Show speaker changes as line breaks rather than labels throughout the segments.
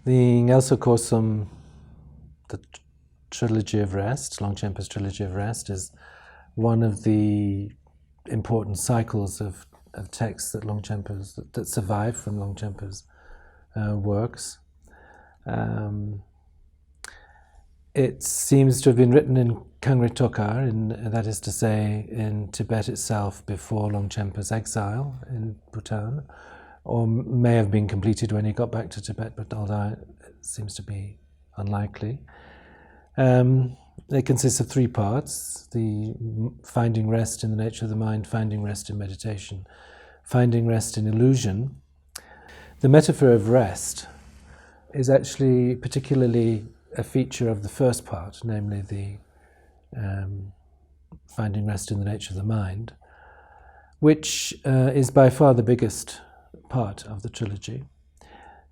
The Ngelso Korsum, the Trilogy of Rest, Longchenpa's Trilogy of Rest, is one of the important cycles of texts that that survive from Longchenpa's works. It seems to have been written in Kangri Tokar, that is to say, in Tibet itself before Longchenpa's exile in Bhutan, or may have been completed when he got back to Tibet, but although it seems to be unlikely. It consists of three parts: the finding rest in the nature of the mind, finding rest in meditation, finding rest in illusion. The metaphor of rest is actually particularly a feature of the first part, namely the finding rest in the nature of the mind, which is by far the biggest part of the trilogy.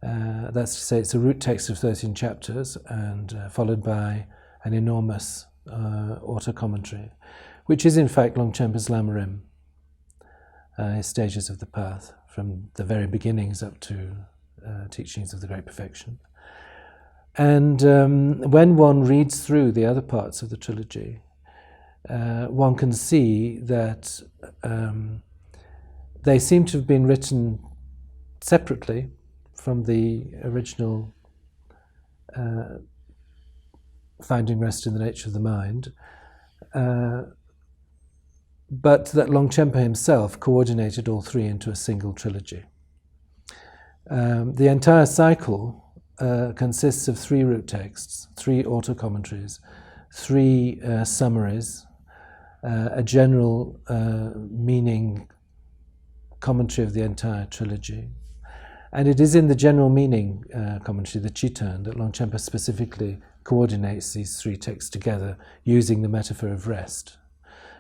That's to say, it's a root text of 13 chapters and followed by an enormous auto-commentary, which is in fact Longchenpa's Lamarim, his stages of the path, from the very beginnings up to teachings of the Great Perfection. And when one reads through the other parts of the trilogy, one can see that they seem to have been written separately from the original finding rest in the nature of the mind, but that Longchenpa himself coordinated all three into a single trilogy. The entire cycle consists of three root texts, three auto-commentaries, three summaries, a general meaning commentary of the entire trilogy. And it is in the general meaning commentary, the Chitan, that Longchenpa specifically coordinates these three texts together using the metaphor of rest.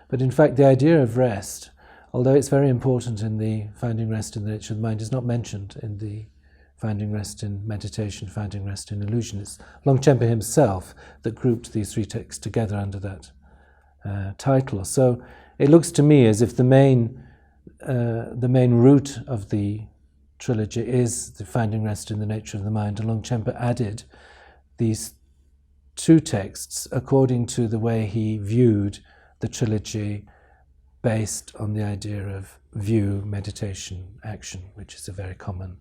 But in fact, the idea of rest, although it's very important in the finding rest in the nature of the mind, is not mentioned in the finding rest in meditation, finding rest in illusion. It's Longchenpa himself that grouped these three texts together under that title. So it looks to me as if the main root of the trilogy is the finding rest in the nature of the mind, and Longchenpa added these two texts according to the way he viewed the trilogy, based on the idea of view, meditation, action, which is a very common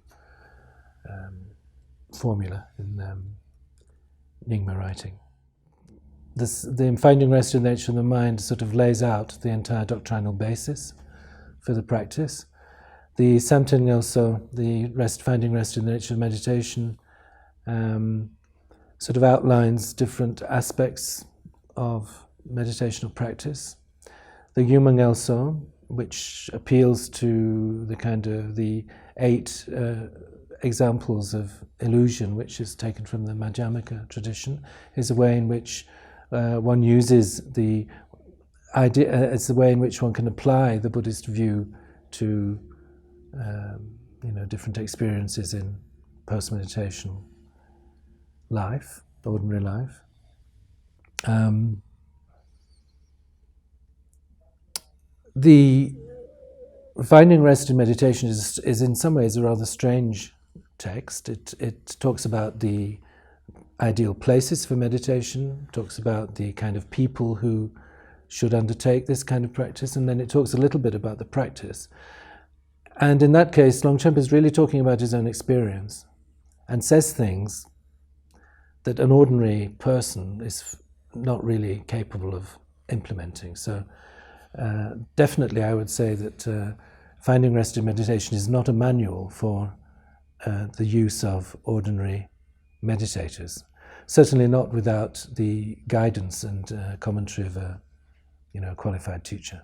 formula in Nyingma writing. The finding rest in the nature of the mind sort of lays out the entire doctrinal basis for the practice. The Samten Ngelso, the finding rest in the nature of meditation, sort of outlines different aspects of meditational practice. The Yuma Ngelso, which appeals to the 8 examples of illusion, which is taken from the Madhyamaka tradition, is a way in which one uses the idea, it's the way in which one can apply the Buddhist view to different experiences in post-meditational life, ordinary life. The finding rest in meditation is in some ways a rather strange text. It talks about the ideal places for meditation, talks about the kind of people who should undertake this kind of practice, and then it talks a little bit about the practice. And in that case, Longchenpa is really talking about his own experience and says things that an ordinary person is not really capable of implementing. So definitely I would say that finding rest in meditation is not a manual for the use of ordinary meditators. Certainly not without the guidance and commentary of a qualified teacher.